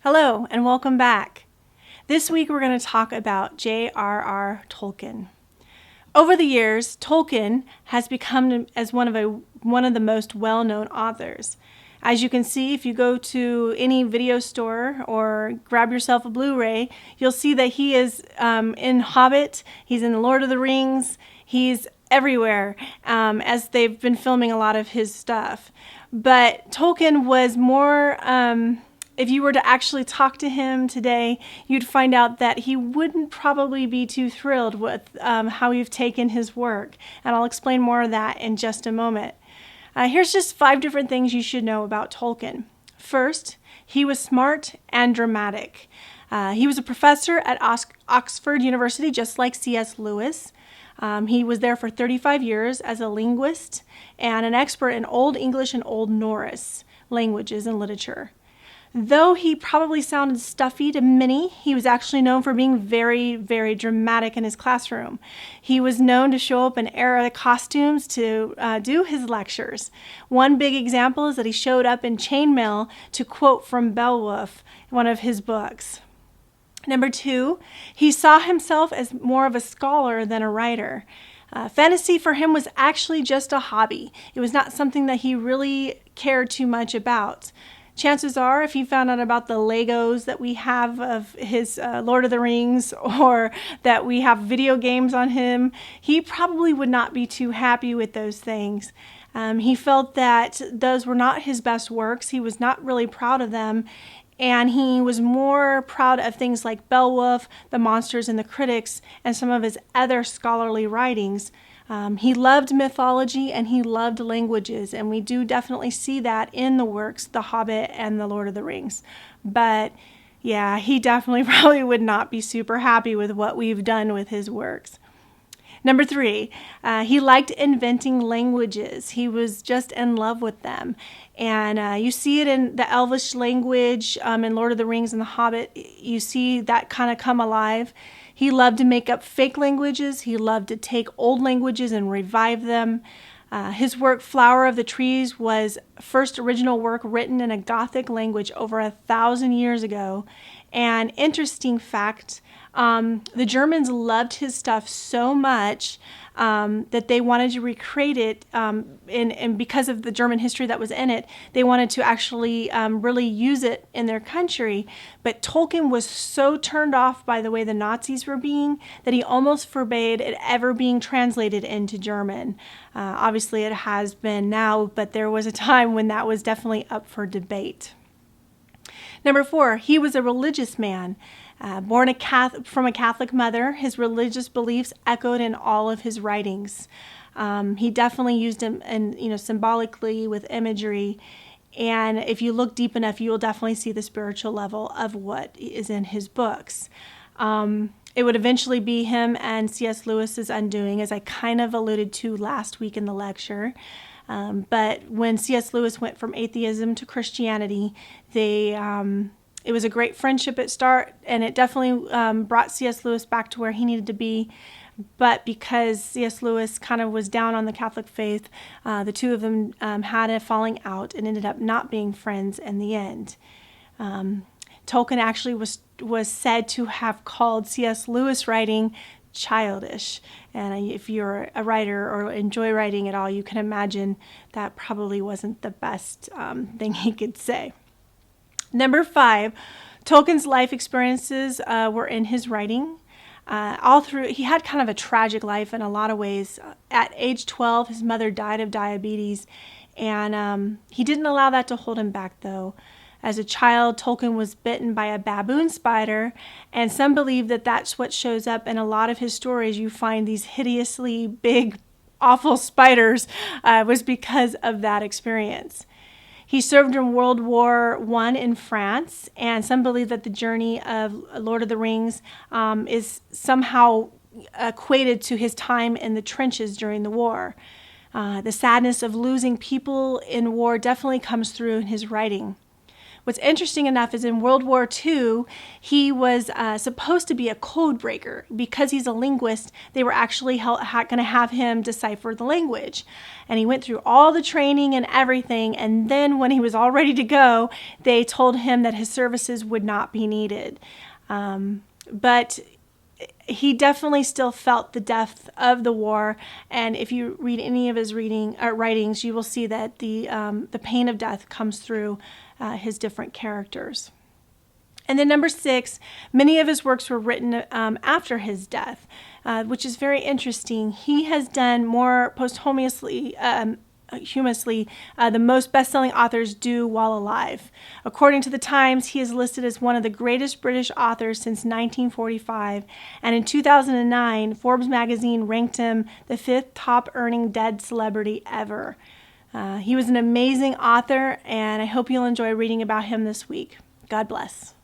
Hello and welcome back. This week we're going to talk about J.R.R. Tolkien. Over the years, Tolkien has become as one of the most well-known authors. As you can see, if you go to any video store or grab yourself a Blu-ray, you'll see that he is in Hobbit, he's in The Lord of the Rings, he's everywhere as they've been filming a lot of his stuff. But Tolkien was more... if you were to actually talk to him today, you'd find out that he wouldn't probably be too thrilled with how we've taken his work. And I'll explain more of that in just a moment. Here's just 5 different things you should know about Tolkien. First, he was smart and dramatic. He was a professor at Oxford University, just like C.S. Lewis. He was there for 35 years as a linguist and an expert in Old English and Old Norse languages and literature. Though he probably sounded stuffy to many, he was actually known for being very, very dramatic in his classroom. He was known to show up in era costumes to do his lectures. One big example is that he showed up in chainmail to quote from Beowulf, one of his books. Number 2, he saw himself as more of a scholar than a writer. Fantasy for him was actually just a hobby. It was not something that he really cared too much about. Chances are, if he found out about the Legos that we have of his Lord of the Rings, or that we have video games on him, he probably would not be too happy with those things. He felt that those were not his best works. He was not really proud of them. And he was more proud of things like Beowulf, The Monsters and the Critics, and some of his other scholarly writings. He loved mythology and he loved languages, and we do definitely see that in the works, The Hobbit and The Lord of the Rings. But yeah, he definitely probably would not be super happy with what we've done with his works. Number 3, he liked inventing languages. He was just in love with them. And you see it in the Elvish language in Lord of the Rings and The Hobbit. You see that kind of come alive. He loved to make up fake languages. He loved to take old languages and revive them. His work, Flower of the Trees, was first original work written in a Gothic language over 1,000 years ago. And interesting fact, the Germans loved his stuff so much that they wanted to recreate it, and because of the German history that was in it, they wanted to actually really use it in their country. But Tolkien was so turned off by the way the Nazis were being that he almost forbade it ever being translated into German. Obviously it has been now, but there was a time when that was definitely up for debate. Number 4, he was a religious man. Born from a Catholic mother, his religious beliefs echoed in all of his writings. He definitely used them, symbolically with imagery. And if you look deep enough, you will definitely see the spiritual level of what is in his books. It would eventually be him and C.S. Lewis's undoing, as I kind of alluded to last week in the lecture. But when C.S. Lewis went from atheism to Christianity, it was a great friendship at start, and it definitely brought C.S. Lewis back to where he needed to be. But because C.S. Lewis kind of was down on the Catholic faith, the two of them had a falling out and ended up not being friends in the end. Tolkien actually was said to have called C.S. Lewis writing childish. And if you're a writer or enjoy writing at all, you can imagine that probably wasn't the best thing he could say. Number 5, Tolkien's life experiences were in his writing. He had kind of a tragic life in a lot of ways. At age 12, his mother died of diabetes, and he didn't allow that to hold him back, though. As a child, Tolkien was bitten by a baboon spider, and some believe that that's what shows up in a lot of his stories. You find these hideously big, awful spiders was because of that experience. He served in World War I in France, and some believe that the journey of Lord of the Rings is somehow equated to his time in the trenches during the war. The sadness of losing people in war definitely comes through in his writing. What's interesting enough is in World War II, he was supposed to be a code breaker. Because he's a linguist, they were actually going to have him decipher the language. And he went through all the training and everything, and then when he was all ready to go, they told him that his services would not be needed. But he definitely still felt the depth of the war, and if you read any of his writings, you will see that the pain of death comes through his different characters. And then number 6, many of his works were written after his death, which is very interesting. He has done more posthumously, the most best-selling authors do while alive. According to the Times, he is listed as one of the greatest British authors since 1945, and in 2009, Forbes magazine ranked him the 5th top-earning dead celebrity ever. He was an amazing author, and I hope you'll enjoy reading about him this week. God bless.